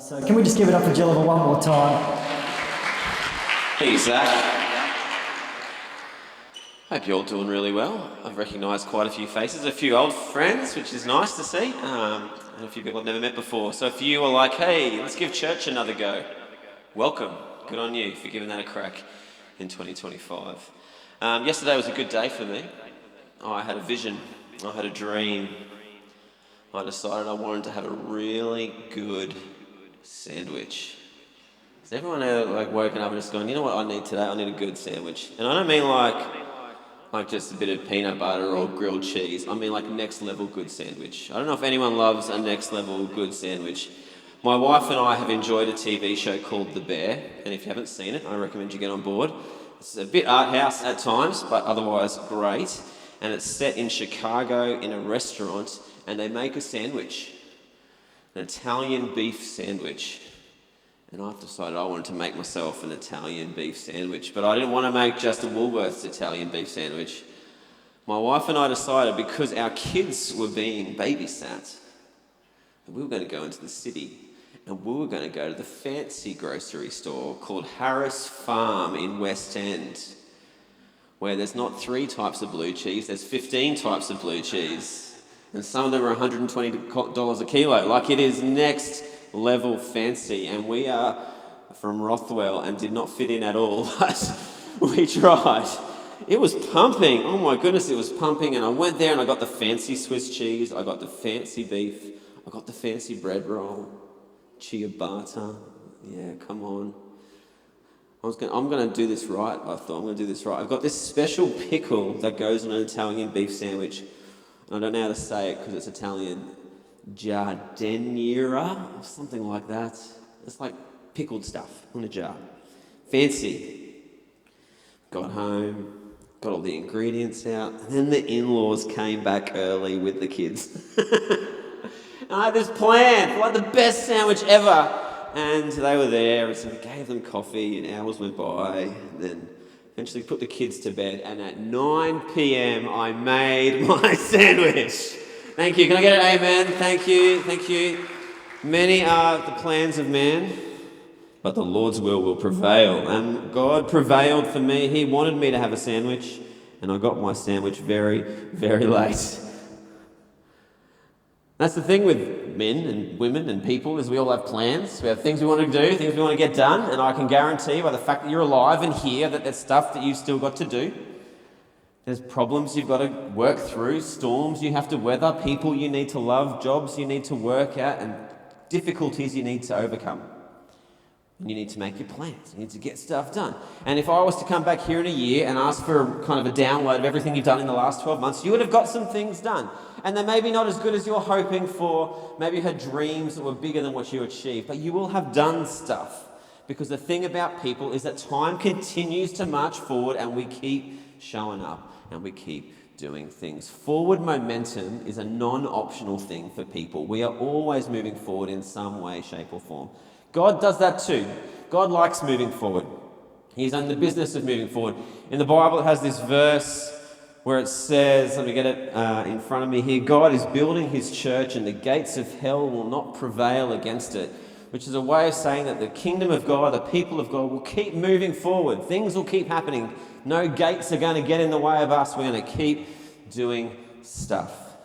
So can we just give it up for Gilliver one more time? Hey, Zach. Hope you're all doing really well. I've recognised quite a few faces, a few old friends, which is nice to see, and a few people I've never met before. So if you are like, hey, let's give church another go, welcome. Good on you for giving that a crack in 2025. Yesterday was a good day for me. I had a vision. I had a dream. I decided I wanted to have a really good sandwich. Has everyone ever woken up and just gone, you know what I need today? I need a good sandwich. And I don't mean like just a bit of peanut butter or grilled cheese. I mean like next level good sandwich. I don't know if anyone loves a next level good sandwich. My wife and I have enjoyed a TV show called The Bear, and if you haven't seen it, I recommend you get on board. It's a bit art house at times, but otherwise great. And it's set in Chicago in a restaurant, and they make a sandwich, an Italian beef sandwich. And I've decided I wanted to make myself an Italian beef sandwich, but I didn't want to make just a Woolworths Italian beef sandwich. My wife and I decided, because our kids were being babysat, that we were going to go into the city, and we were going to go to the fancy grocery store called Harris Farm in West End, where there's not 3 types of blue cheese, there's 15 types of blue cheese. And some of them are $120 a kilo. Like, it is next level fancy. And we are from Rothwell and did not fit in at all, but we tried. It was pumping. Oh my goodness, it was pumping. And I went there and I got the fancy Swiss cheese, I got the fancy beef, I got the fancy bread roll, ciabatta. Yeah, come on. I'm going to do this right. I thought, I'm going to do this right. I've got this special pickle that goes on an Italian beef sandwich. And I don't know how to say it because it's Italian. Giardiniera or something like that. It's like pickled stuff in a jar. Fancy. Got home, got all the ingredients out, and then the in-laws came back early with the kids. And I had this plan for like the best sandwich ever. And they were there, and so we gave them coffee, and hours went by, and then eventually put the kids to bed, and at 9 p.m. I made my sandwich. Thank you. Can I get an amen? Thank you. Thank you. Many are the plans of man, but the Lord's will prevail. And God prevailed for me. He wanted me to have a sandwich, and I got my sandwich very, very late. That's the thing with men and women and people, is we all have plans. We have things we want to do, things we want to get done, and I can guarantee by the fact that you're alive and here that there's stuff that you've still got to do. There's problems you've got to work through, storms you have to weather, people you need to love, jobs you need to work at, and difficulties you need to overcome. And you need to make your plans. You need to get stuff done. And if I was to come back here in a year and ask for kind of a download of everything you've done in the last 12 months, you would have got some things done. And they're maybe not as good as you're hoping for. Maybe you had dreams that were bigger than what you achieved. But you will have done stuff. Because the thing about people is that time continues to march forward, and we keep showing up and we keep doing things. Forward momentum is a non-optional thing for people. We are always moving forward in some way, shape or form. God does that too. God likes moving forward. He's in the business of moving forward. In the Bible, it has this verse where it says, let me get it in front of me here, God is building his church and the gates of hell will not prevail against it, which is a way of saying that the kingdom of God, the people of God will keep moving forward. Things will keep happening. No gates are going to get in the way of us. We're going to keep doing stuff.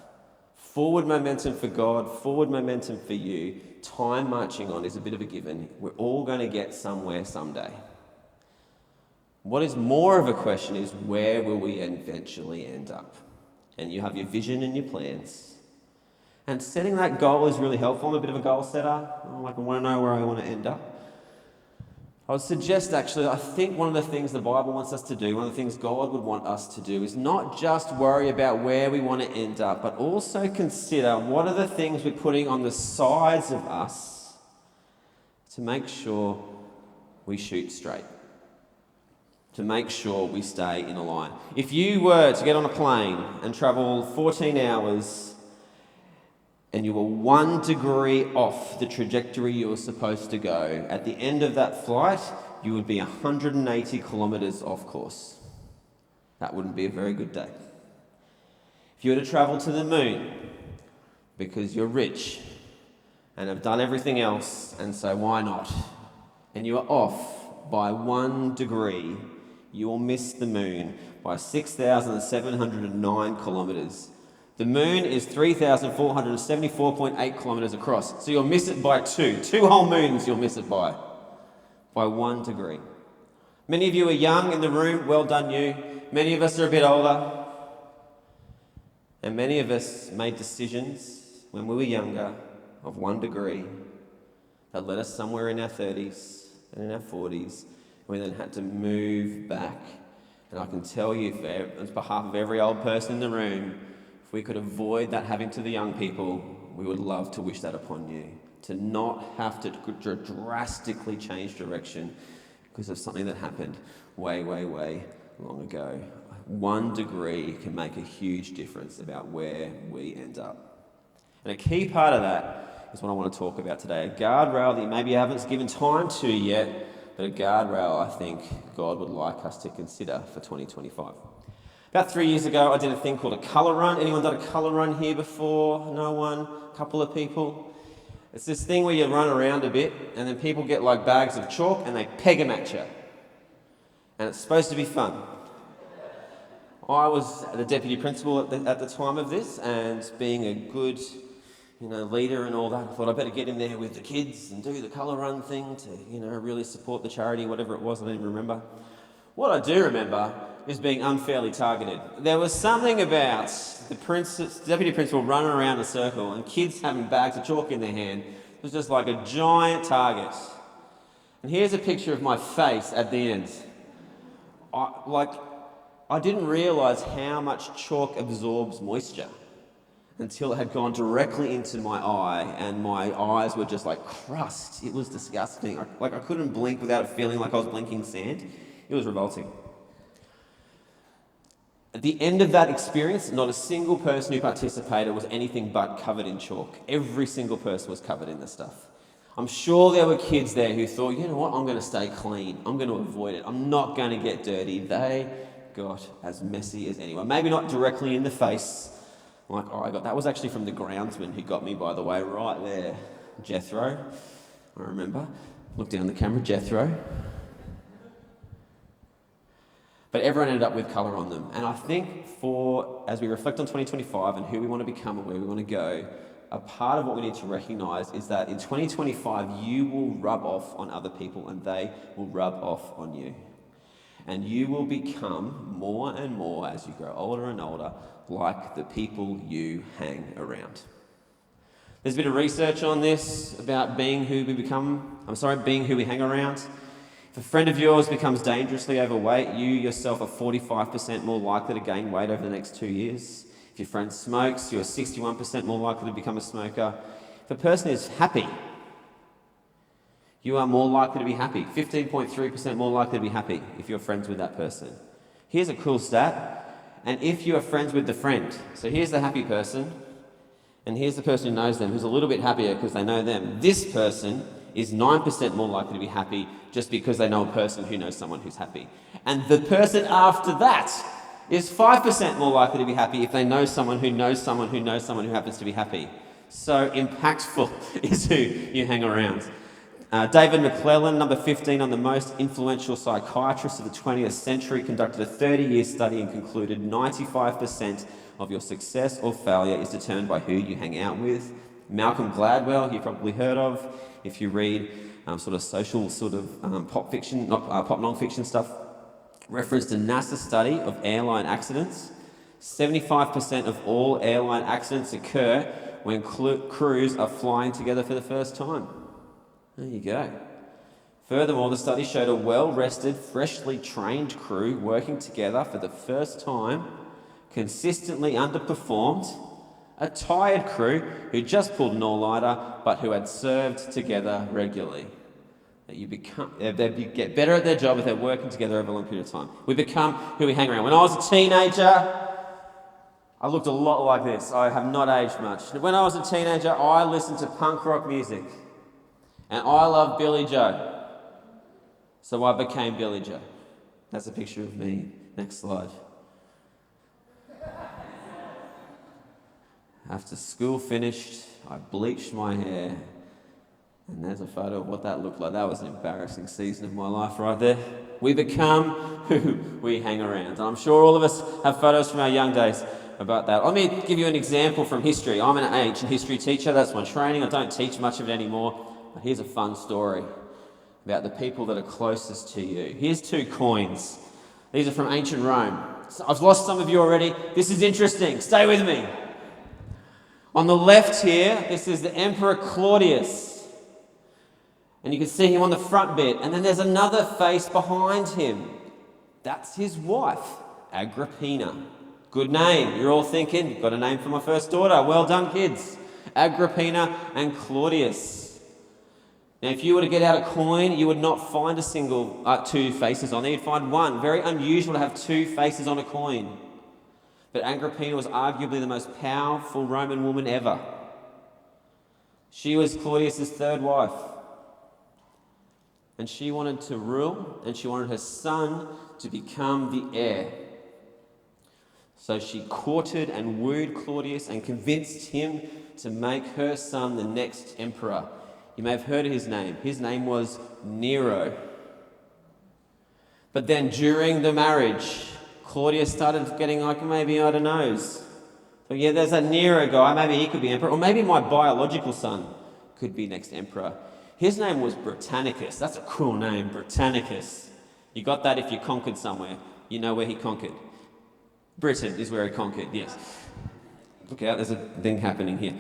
Forward momentum for God, forward momentum for you. Time marching on is a bit of a given. We're all going to get somewhere someday. What is more of a question is, where will we eventually end up? And you have your vision and your plans. And setting that goal is really helpful. I'm a bit of a goal setter. I want to know where I want to end up. I would suggest, actually, I think one of the things the Bible wants us to do, one of the things God would want us to do, is not just worry about where we want to end up, but also consider what are the things we're putting on the sides of us to make sure we shoot straight, to make sure we stay in a line. If you were to get on a plane and travel 14 hours and you were 1 degree off the trajectory you were supposed to go, at the end of that flight, you would be 180 kilometres off course. That wouldn't be a very good day. If you were to travel to the moon because you're rich and have done everything else, and so why not? And you are off by 1 degree. You will miss the moon by 6,709 kilometres. The moon is 3,474.8 kilometres across, so you'll miss it by 2 whole moons you'll miss it by 1 degree. Many of you are young in the room, well done you. Many of us are a bit older, and many of us made decisions when we were younger of 1 degree that led us somewhere in our 30s and in our 40s, and we then had to move back. And I can tell you, on behalf of every old person in the room, if we could avoid that happening to the young people, we would love to wish that upon you. To not have to drastically change direction because of something that happened way, way, way long ago. 1 degree can make a huge difference about where we end up. And a key part of that is what I want to talk about today. A guardrail that maybe you haven't given time to yet, but a guardrail I think God would like us to consider for 2025. About 3 years ago, I did a thing called a colour run. Anyone done a colour run here before? No one? A couple of people? It's this thing where you run around a bit, and then people get like bags of chalk and they peg them at you. And it's supposed to be fun. I was the deputy principal at the time of this, and being a good leader and all that, I thought I better get in there with the kids and do the colour run thing to really support the charity, whatever it was, I don't even remember. What I do remember is being unfairly targeted. There was something about the deputy principal running around a circle and kids having bags of chalk in their hand. It was just like a giant target. And here's a picture of my face at the end. I didn't realise how much chalk absorbs moisture until it had gone directly into my eye, and my eyes were just like crust. It was disgusting. I couldn't blink without feeling like I was blinking sand. It was revolting. At the end of that experience, not a single person who participated was anything but covered in chalk. Every single person was covered in this stuff. I'm sure there were kids there who thought, you know what, I'm going to stay clean. I'm going to avoid it. I'm not going to get dirty. They got as messy as anyone. Maybe not directly in the face. That was actually from the groundsman who got me, by the way, right there. Jethro, I remember. Look down the camera, Jethro. But everyone ended up with colour on them. And I think as we reflect on 2025 and who we want to become and where we want to go, a part of what we need to recognise is that in 2025 you will rub off on other people and they will rub off on you. And you will become more and more, as you grow older and older, like the people you hang around. There's a bit of research on this about being who we hang around. If a friend of yours becomes dangerously overweight, you yourself are 45% more likely to gain weight over the next 2 years. If your friend smokes, you're 61% more likely to become a smoker. If a person is happy, you are more likely to be happy. 15.3% more likely to be happy if you're friends with that person. Here's a cool stat. And if you are friends with the friend, so here's the happy person, and here's the person who knows them, who's a little bit happier because they know them. This person is 9% more likely to be happy just because they know a person who knows someone who's happy. And the person after that is 5% more likely to be happy if they know someone who knows someone who knows someone who happens to be happy. So impactful is who you hang around. David McClellan, number 15 on the most influential psychiatrists of the 20th century, conducted a 30-year study and concluded 95% of your success or failure is determined by who you hang out with. Malcolm Gladwell, you've probably heard of, if you read pop fiction, pop non-fiction stuff, referenced a NASA study of airline accidents. 75% of all airline accidents occur when crews are flying together for the first time. There you go. Furthermore, the study showed a well-rested, freshly trained crew working together for the first time consistently underperformed a tired crew who just pulled an all-nighter but who had served together regularly. They get better at their job if they're working together over a long period of time. We become who we hang around. When I was a teenager, I looked a lot like this. I have not aged much. When I was a teenager, I listened to punk rock music. And I love Billy Joe. So I became Billy Joe. That's a picture of me. Next slide. After school finished, I bleached my hair And there's a photo of what that looked like. That was an embarrassing season of my life right there. We become who we hang around. And I'm sure all of us have photos from our young days about that. Let me give you an example from history. I'm an ancient history teacher. That's my training. I don't teach much of it anymore. But here's a fun story about the people that are closest to you. Here's 2 coins. These are from ancient Rome. So I've lost some of you already. This is interesting. Stay with me. On the left here, this is the Emperor Claudius. And you can see him on the front bit. And then there's another face behind him. That's his wife, Agrippina. Good name. You're all thinking, you've got a name for my first daughter. Well done, kids. Agrippina and Claudius. Now, if you were to get out a coin, you would not find a 2 faces on there. You'd find one. Very unusual to have 2 faces on a coin. But Agrippina was arguably the most powerful Roman woman ever. She was Claudius's 3rd wife. And she wanted to rule, and she wanted her son to become the heir. So she courted and wooed Claudius and convinced him to make her son the next emperor. You may have heard of his name. His name was Nero. But then during the marriage, Claudius started getting maybe, I don't know. So yeah, there's a Nero guy, maybe he could be emperor, or maybe my biological son could be next emperor. His name was Britannicus. That's a cool name, Britannicus. You got that if you conquered somewhere. You know where he conquered. Britain is where he conquered, yes. Look out, there's a thing happening here.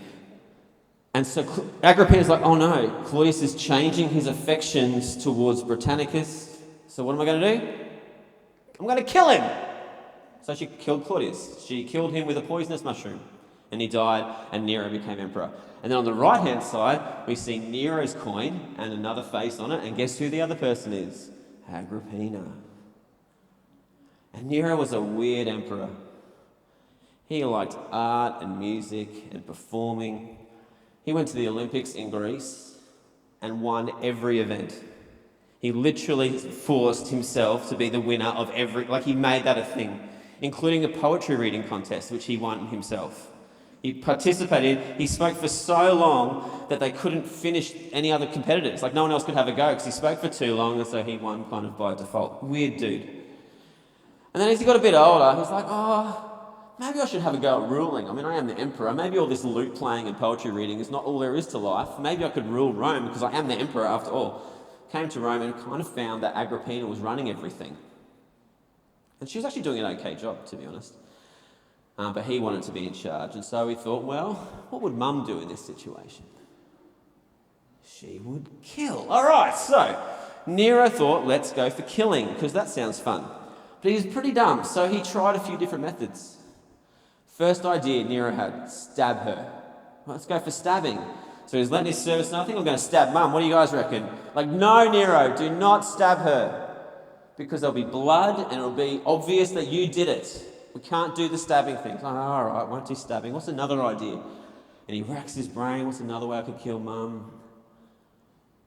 And so Agrippina's like, oh no, Claudius is changing his affections towards Britannicus. So what am I going to do? I'm going to kill him. So she killed Claudius. She killed him with a poisonous mushroom. And he died, and Nero became emperor. And then on the right-hand side, we see Nero's coin and another face on it. And guess who the other person is? Agrippina. And Nero was a weird emperor. He liked art and music and performing. He went to the Olympics in Greece and won every event. He literally forced himself to be the winner of he made that a thing, including a poetry reading contest, which he won himself. He participated, he spoke for so long that they couldn't finish any other competitors. No one else could have a go because he spoke for too long, and so he won kind of by default. Weird dude. And then as he got a bit older, he's like, maybe I should have a go at ruling. I am the emperor. Maybe all this lute playing and poetry reading is not all there is to life. Maybe I could rule Rome because I am the emperor after all. Came to Rome and kind of found that Agrippina was running everything. And she was actually doing an okay job, to be honest. But he wanted to be in charge. And so he thought, well, what would Mum do in this situation? She would kill. All right, so Nero thought, let's go for killing, because that sounds fun. But he was pretty dumb, so he tried a few different methods. First idea Nero had, stab her. Well, let's go for stabbing. So he's letting his servants know, I think I'm going to stab Mum. What do you guys reckon? No, Nero, do not stab her. Because there'll be blood and it'll be obvious that you did it. We can't do the stabbing thing. All right, won't do stabbing. What's another idea? And he racks his brain. What's another way I could kill Mum?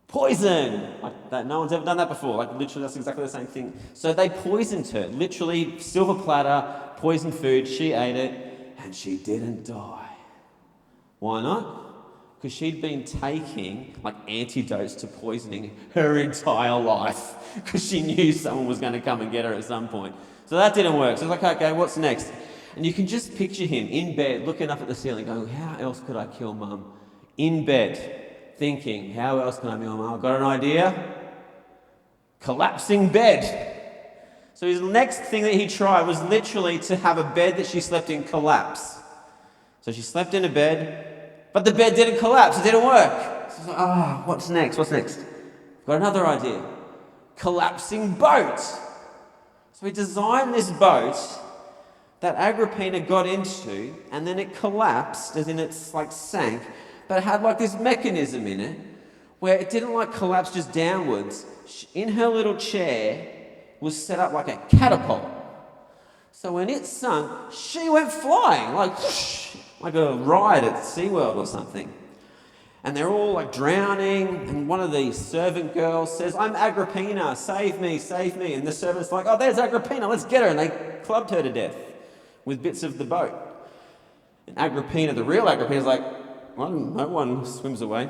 Poison! That. No one's ever done that before. Literally, that's exactly the same thing. So they poisoned her. Literally, silver platter, poisoned food. She ate it, and she didn't die. Why not? Because she'd been taking antidotes to poisoning her entire life because she knew someone was going to come and get her at some point. So that didn't work. So it's okay, what's next? And you can just picture him in bed, looking up at the ceiling, going, how else could I kill Mum? In bed, thinking, how else can I kill Mum? I've got an idea. Collapsing bed. So his next thing that he tried was literally to have a bed that she slept in collapse. So she slept in a bed, but the bed didn't collapse. It didn't work. So what's next? Got another idea. Collapsing boat. So he designed this boat that Agrippina got into, and then it collapsed, as in it's sank, but it had this mechanism in it where it didn't collapse just downwards. In her little chair was set up like a catapult. So when it sunk, she went flying, like a ride at SeaWorld or something. And they're all drowning, and one of the servant girls says, I'm Agrippina, save me. And the servant's like, oh, there's Agrippina, let's get her. And they clubbed her to death with bits of the boat. And Agrippina, the real Agrippina's like, well, no one swims away.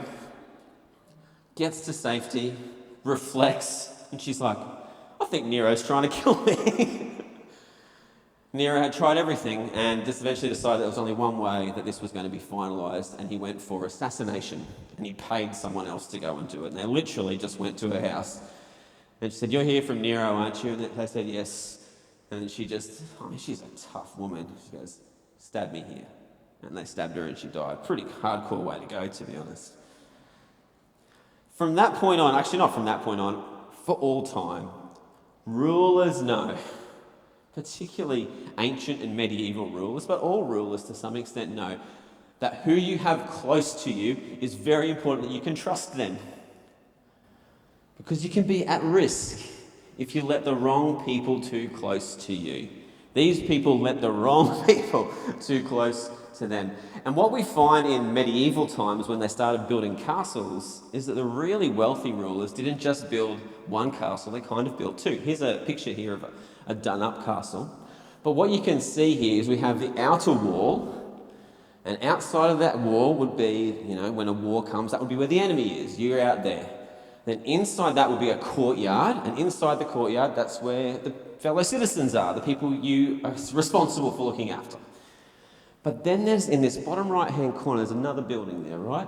gets to safety, reflects, and she's like, I think Nero's trying to kill me. Nero had tried everything and just eventually decided there was only one way that this was going to be finalised, and he went for assassination, and he paid someone else to go and do it. And they literally just went to her house and she said, "You're here from Nero, aren't you?" And they said, "Yes." And she just, she's a tough woman. She goes, "Stab me here." And they stabbed her and she died. Pretty hardcore way to go, to be honest. From that point on, actually not from that point on, for all time, rulers know, particularly ancient and medieval rulers, but all rulers to some extent know, that who you have close to you is very important, that you can trust them. Because you can be at risk if you let the wrong people too close to you. These people let the wrong people too close to them. And what we find in medieval times when they started building castles is that the really wealthy rulers didn't just build one castle, they kind of built two. Here's a picture here of a done-up castle. But what you can see here is we have the outer wall, and outside of that wall would be, when a war comes, that would be where the enemy is. You're out there. Then inside that would be a courtyard, and inside the courtyard, that's where the fellow citizens are, the people you are responsible for looking after. But then there's, in this bottom right-hand corner, there's another building there, right?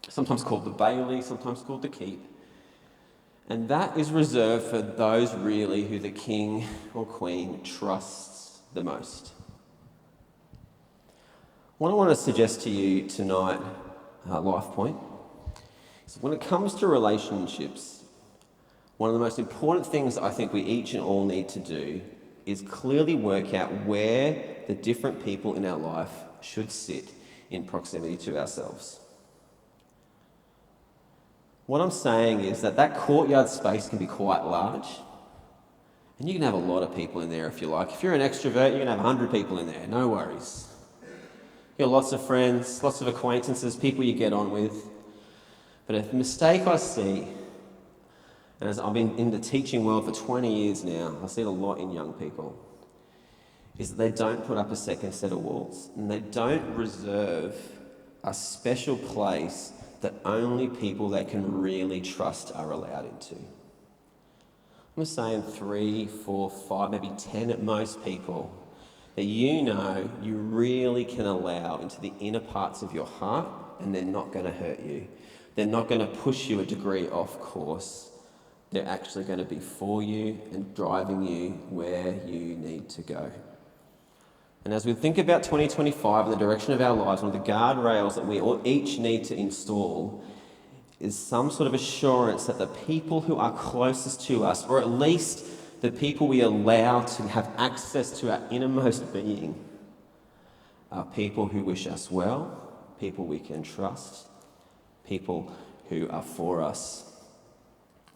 Sometimes called the Bailey, sometimes called the Keep. And that is reserved for those really who the king or queen trusts the most. What I want to suggest to you tonight, Lifepoint, is when it comes to relationships, one of the most important things I think we each and all need to do is clearly work out where the different people in our life should sit in proximity to ourselves. What I'm saying is that courtyard space can be quite large, and you can have a lot of people in there if you like. If you're an extrovert, you can have 100 people in there, no worries. You have lots of friends, lots of acquaintances, people you get on with. But a mistake I see, and as I've been in the teaching world for 20 years now, I see it a lot in young people, is that they don't put up a second set of walls, and they don't reserve a special place that only people they can really trust are allowed into. I'm saying 3, 4, 5, maybe 10 at most people that you really can allow into the inner parts of your heart, and they're not going to hurt you. They're not going to push you a degree off course. They're actually going to be for you and driving you where you need to go. And as we think about 2025 and the direction of our lives, one of the guardrails that we all each need to install is some sort of assurance that the people who are closest to us, or at least the people we allow to have access to our innermost being, are people who wish us well, people we can trust, people who are for us.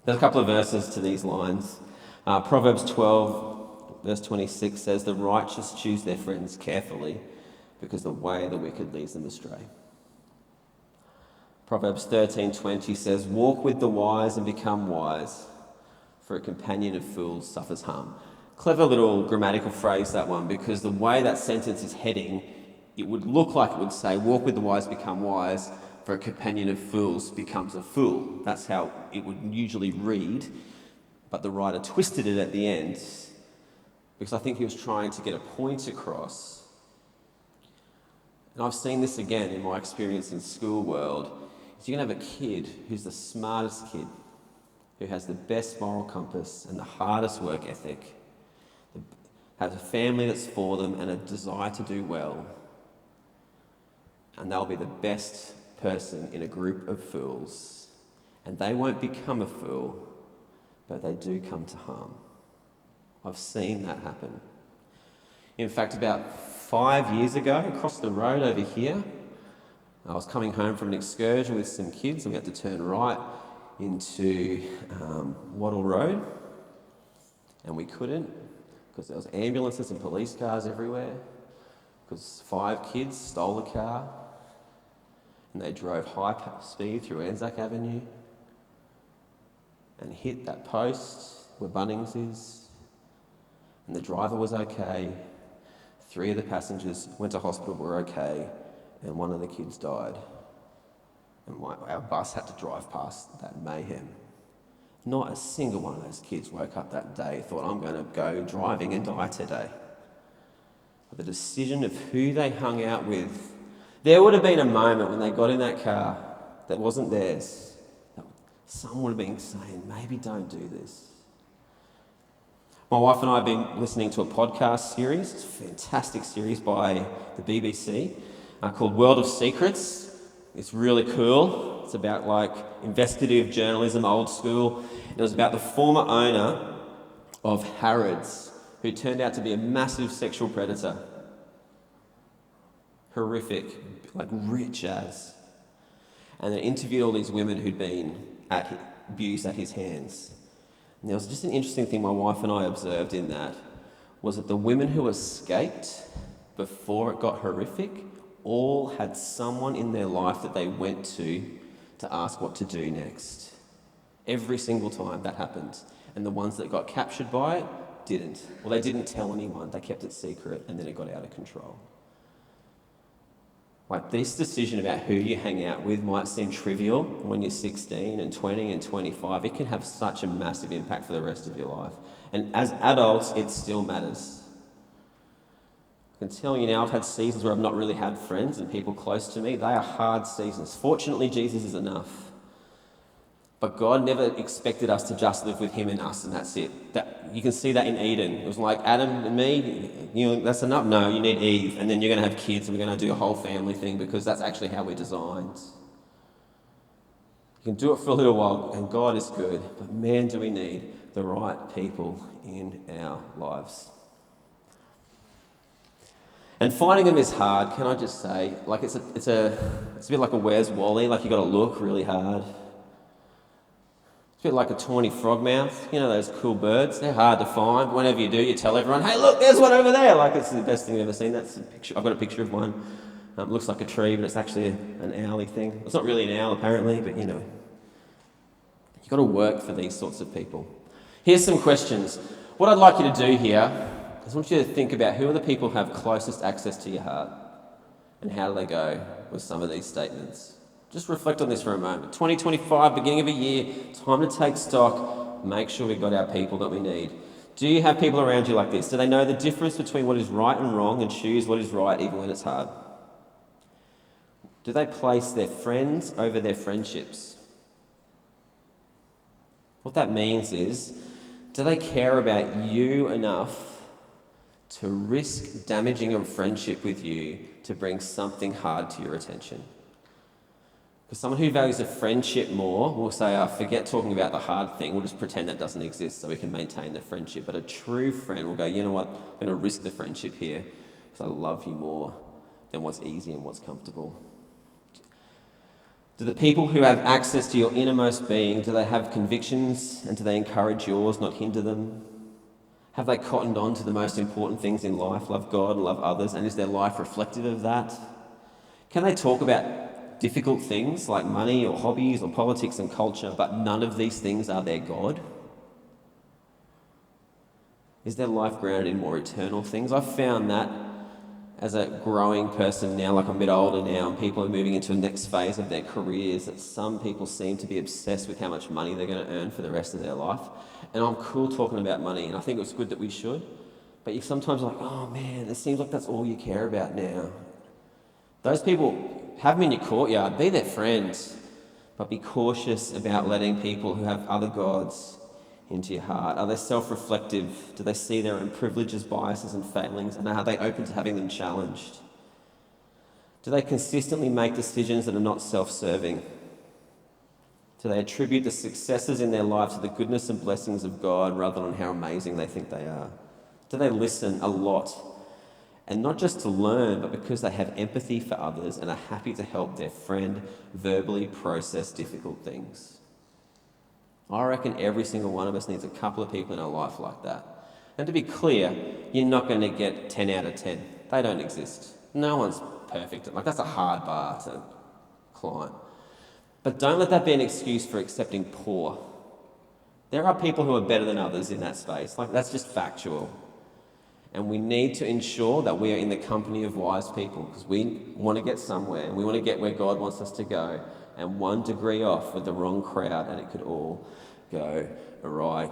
There's a couple of verses to these lines. Proverbs 12, verse 26 says, "The righteous choose their friends carefully, because the way of the wicked leads them astray." Proverbs 13:20 says, "Walk with the wise and become wise, for a companion of fools suffers harm." Clever little grammatical phrase, that one, because the way that sentence is heading, it would look like it would say, "Walk with the wise, become wise, for a companion of fools becomes a fool." That's how it would usually read, but the writer twisted it at the end because I think he was trying to get a point across. And I've seen this again in my experience in school world. Is you can have a kid who's the smartest kid, who has the best moral compass and the hardest work ethic, has a family that's for them and a desire to do well, and they'll be the best person in a group of fools, and they won't become a fool, but they do come to harm. I've seen that happen. In fact, about 5 years ago, across the road over here, I was coming home from an excursion with some kids, and we had to turn right into Wattle Road, and we couldn't because there was ambulances and police cars everywhere, because 5 kids stole a car and they drove high speed through Anzac Avenue and hit that post where Bunnings is, and the driver was okay, 3 of the passengers went to hospital, were okay, and 1 of the kids died. And our bus had to drive past that mayhem. Not a single one of those kids woke up that day thought, I'm going to go driving and die today. But the decision of who they hung out with, there would have been a moment when they got in that car that wasn't theirs. Someone would have been saying, maybe don't do this. My wife and I have been listening to a podcast series. It's a fantastic series by the BBC called World of Secrets. It's really cool. It's about like investigative journalism, old school. It was about the former owner of Harrods, who turned out to be a massive sexual predator. Horrific, like rich as. And they interviewed all these women who'd been abused at his hands. And there was just an interesting thing my wife and I observed in that, was that the women who escaped before it got horrific all had someone in their life that they went to ask what to do next. Every single time that happened. And the ones that got captured by it didn't. Well, they didn't tell anyone. They kept it secret, and then it got out of control. Like, this decision about who you hang out with might seem trivial when you're 16 and 20 and 25. It can have such a massive impact for the rest of your life. And as adults, it still matters. I can tell you now, I've had seasons where I've not really had friends and people close to me. They are hard seasons. Fortunately, Jesus is enough. But God never expected us to just live with him and us, and that's it. You can see that in Eden. It was like Adam and me, that's enough. No, you need Eve, and then you're going to have kids, and we're going to do a whole family thing, because that's actually how we're designed. You can do it for a little while, and God is good, but man, do we need the right people in our lives. And finding them is hard, can I just say? Like, it's a bit like a Where's Wally, like you got to look really hard. It's a bit like a tawny frogmouth, you know those cool birds? They're hard to find. Whenever you do, you tell everyone, hey look, there's one over there. Like, it's the best thing I've ever seen. That's a picture. I've got a picture of one. It looks like a tree, but it's actually an owly thing. It's not really an owl apparently, but you know. You've got to work for these sorts of people. Here's some questions. What I'd like you to do here is I want you to think about who are the people who have closest access to your heart, and how do they go with some of these statements. Just reflect on this for a moment. 2025, beginning of a year, time to take stock, make sure we've got our people that we need. Do you have people around you like this? Do they know the difference between what is right and wrong and choose what is right even when it's hard? Do they place their friends over their friendships? What that means is, do they care about you enough to risk damaging a friendship with you to bring something hard to your attention? Because someone who values a friendship more will say, forget talking about the hard thing, we'll just pretend that doesn't exist so we can maintain the friendship. But a true friend will go, you know what, I'm going to risk the friendship here because I love you more than what's easy and what's comfortable. Do the people who have access to your innermost being, do they have convictions, and do they encourage yours, not hinder them? Have they cottoned on to the most important things in life, love God and love others, and is their life reflective of that? Can they talk about difficult things like money or hobbies or politics and culture, but none of these things are their God? Is their life grounded in more eternal things? I've found that as a growing person now, like I'm a bit older now, and people are moving into the next phase of their careers, that some people seem to be obsessed with how much money they're going to earn for the rest of their life. And I'm cool talking about money, and I think it's good that we should. But you sometimes are like, oh man, it seems like that's all you care about now. Those people, have them in your courtyard, be their friends, but be cautious about letting people who have other gods into your heart. Are they self-reflective? Do they see their own privileges, biases and failings, and are they open to having them challenged? Do they consistently make decisions that are not self-serving? Do they attribute the successes in their life to the goodness and blessings of God rather than how amazing they think they are? Do they listen a lot? And not just to learn, but because they have empathy for others and are happy to help their friend verbally process difficult things. I reckon every single one of us needs a couple of people in our life like that. And to be clear, you're not going to get 10 out of 10. They don't exist. No one's perfect. Like, that's a hard bar to climb. But don't let that be an excuse for accepting poor. There are people who are better than others in that space. Like, that's just factual. And we need to ensure that we are in the company of wise people, because we want to get somewhere and we want to get where God wants us to go. and 1 degree off with the wrong crowd and it could all go awry.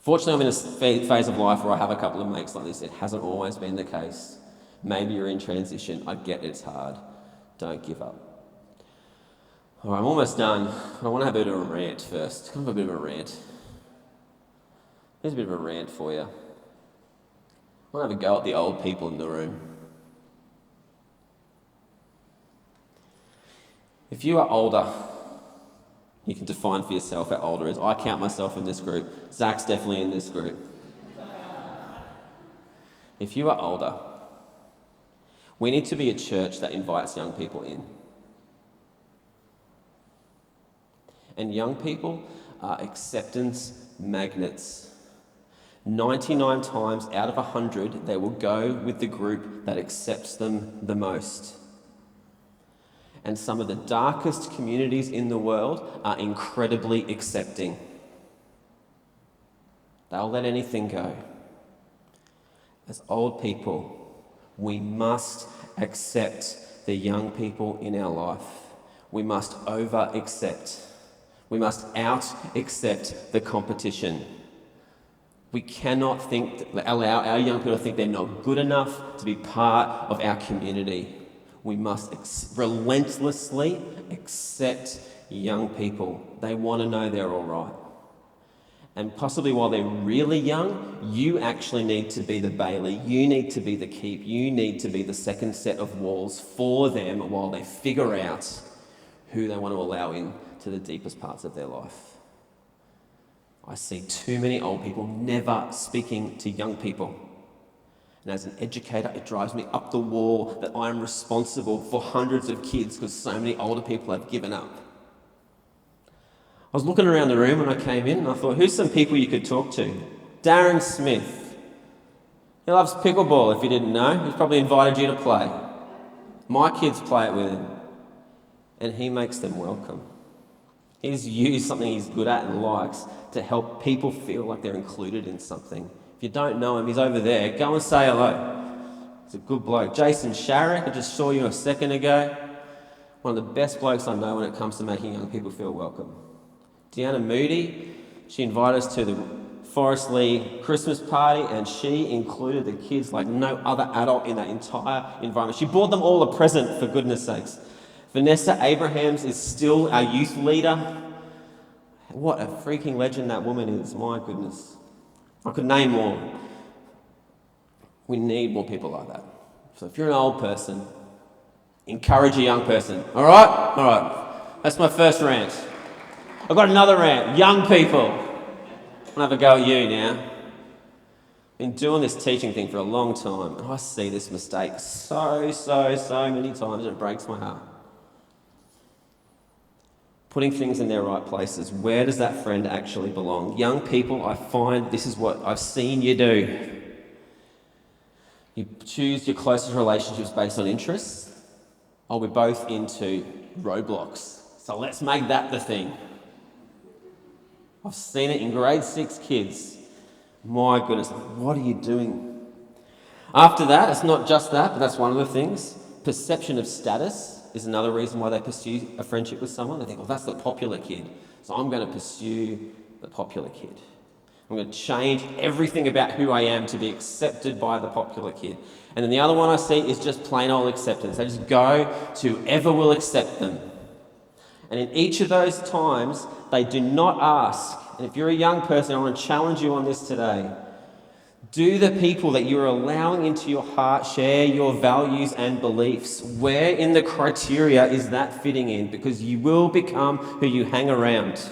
Fortunately, I'm in a phase of life where I have a couple of mates like this. It hasn't always been the case. Maybe you're in transition. I get it's hard. Don't give up. All right, I'm almost done. I want to have a bit of a rant first. Kind of a bit of a rant. Here's a bit of a rant for you. I want to have a go at the old people in the room. If you are older, you can define for yourself how older is. I count myself in this group. Zach's definitely in this group. If you are older, we need to be a church that invites young people in. And young people are acceptance magnets. 99 times out of 100, they will go with the group that accepts them the most. And some of the darkest communities in the world are incredibly accepting. They'll let anything go. As old people, we must accept the young people in our life. We must over-accept. We must out-accept the competition. We cannot allow our young people to think they're not good enough to be part of our community. We must relentlessly accept young people. They want to know they're all right. And possibly while they're really young, you actually need to be the bailey. You need to be the keep. You need to be the second set of walls for them while they figure out who they want to allow in to the deepest parts of their life. I see too many old people never speaking to young people. And as an educator, it drives me up the wall that I am responsible for hundreds of kids because so many older people have given up. I was looking around the room when I came in and I thought, who's some people you could talk to? Darren Smith. He loves pickleball, if you didn't know. He's probably invited you to play. My kids play it with him. And he makes them welcome. He's used something he's good at and likes to help people feel like they're included in something. If you don't know him, he's over there. Go and say hello. He's a good bloke. Jason Sharrock, I just saw you a second ago. One of the best blokes I know when it comes to making young people feel welcome. Deanna Moody, she invited us to the Forest Lee Christmas party and she included the kids like no other adult in that entire environment. She bought them all a present, for goodness sakes. Vanessa Abrahams is still our youth leader. What a freaking legend that woman is, my goodness. I could name more. We need more people like that. So if you're an old person, encourage a young person. All right? All right. That's my first rant. I've got another rant. Young people. I'm going to have a go at you now. Been doing this teaching thing for a long time, and I see this mistake so many times, it breaks my heart. Putting things in their right places. Where does that friend actually belong? Young people, I find this is what I've seen you do. You choose your closest relationships based on interests. Oh, we're both into Roblox, so let's make that the thing. I've seen it in grade 6 kids. My goodness, what are you doing? After that, it's not just that, but that's one of the things. Perception of status is another reason why they pursue a friendship with someone. They think, well, that's the popular kid, so I'm going to pursue the popular kid. I'm going to change everything about who I am to be accepted by the popular kid. And then the other one I see is just plain old acceptance. They just go to whoever will accept them. And in each of those times, they do not ask. And if you're a young person, I want to challenge you on this today. Do the people that you're allowing into your heart share your values and beliefs? Where in the criteria is that fitting in? Because you will become who you hang around.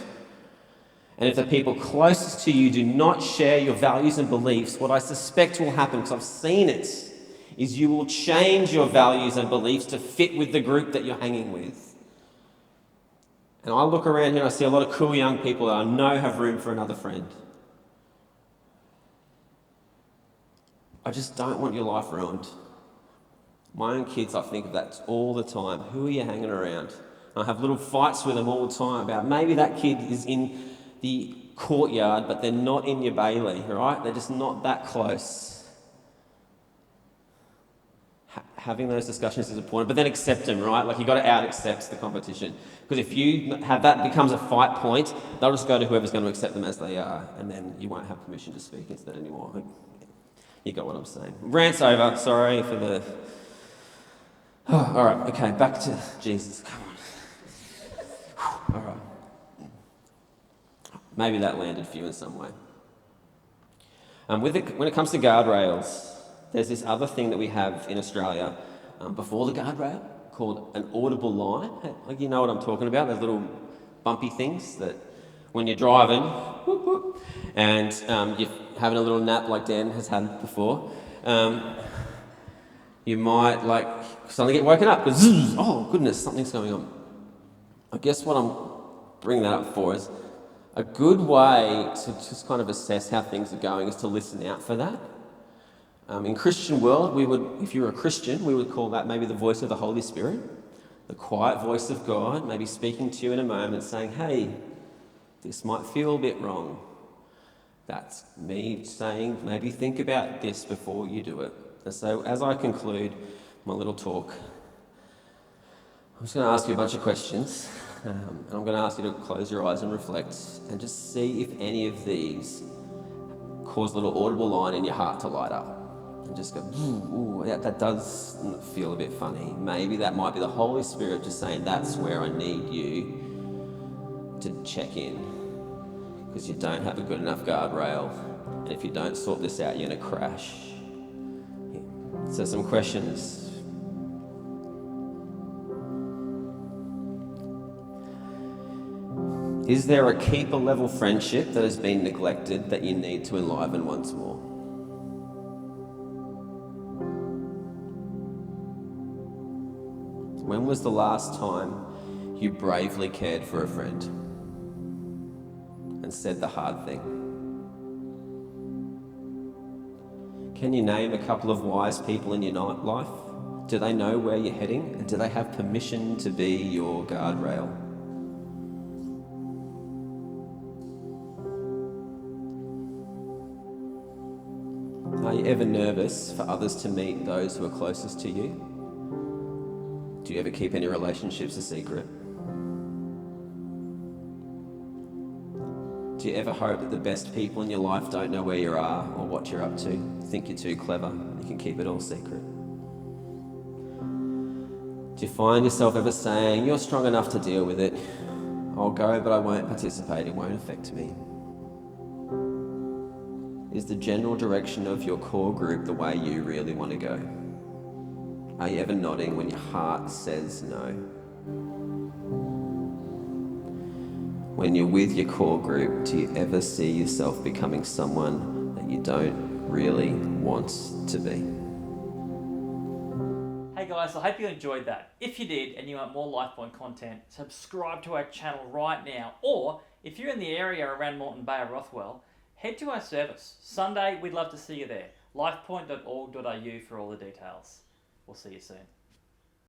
And if the people closest to you do not share your values and beliefs, what I suspect will happen, because I've seen it, is you will change your values and beliefs to fit with the group that you're hanging with. And I look around here and I see a lot of cool young people that I know have room for another friend. I just don't want your life ruined. My own kids, I think of that all the time. Who are you hanging around? And I have little fights with them all the time about maybe that kid is in the courtyard, but they're not in your bailey, right? They're just not that close. having those discussions is important, but then accept them, right? Like, you got to out-accept the competition. Because if you have that becomes a fight point, they'll just go to whoever's going to accept them as they are, and then you won't have permission to speak instead anymore. You got what I'm saying. Rant's over. Sorry for the... Oh, all right, okay, back to Jesus. Come on. All right. Maybe that landed for you in some way. When it comes to guardrails, there's this other thing that we have in Australia before the guardrail called an audible line. Like, you know what I'm talking about, those little bumpy things that when you're driving, whoop, whoop, and you're having a little nap like Dan has had before, you might like suddenly get woken up because, oh goodness, something's going on. I guess what I'm bringing that up for is a good way to just kind of assess how things are going is to listen out for that. In Christian world, if you're a Christian, we would call that maybe the voice of the Holy Spirit, the quiet voice of God, maybe speaking to you in a moment saying, hey, this might feel a bit wrong. That's me saying, maybe think about this before you do it. And so as I conclude my little talk, I'm just going to ask you a bunch of questions, and I'm going to ask you to close your eyes and reflect and just see if any of these cause a little audible line in your heart to light up. And just go, ooh, that does feel a bit funny. Maybe that might be the Holy Spirit just saying, that's where I need you to check in, because you don't have a good enough guardrail, and if you don't sort this out, you're going to crash. So some questions. Is there a keeper level friendship that has been neglected that you need to enliven once more? When was the last time you bravely cared for a friend and said the hard thing? Can you name a couple of wise people in your life? Do they know where you're heading, and do they have permission to be your guardrail? Are you ever nervous for others to meet those who are closest to you? Do you ever keep any relationships a secret? Do you ever hope that the best people in your life don't know where you are or what you're up to? Think you're too clever, you can keep it all secret? Do you find yourself ever saying, you're strong enough to deal with it, I'll go but I won't participate, it won't affect me? Is the general direction of your core group the way you really want to go? Are you ever nodding when your heart says no? When you're with your core group, do you ever see yourself becoming someone that you don't really want to be? Hey guys, I hope you enjoyed that. If you did and you want more Lifepoint content, subscribe to our channel right now. Or if you're in the area around Moreton Bay or Rothwell, head to our service. Sunday, we'd love to see you there. lifepoint.org.au for all the details. We'll see you soon.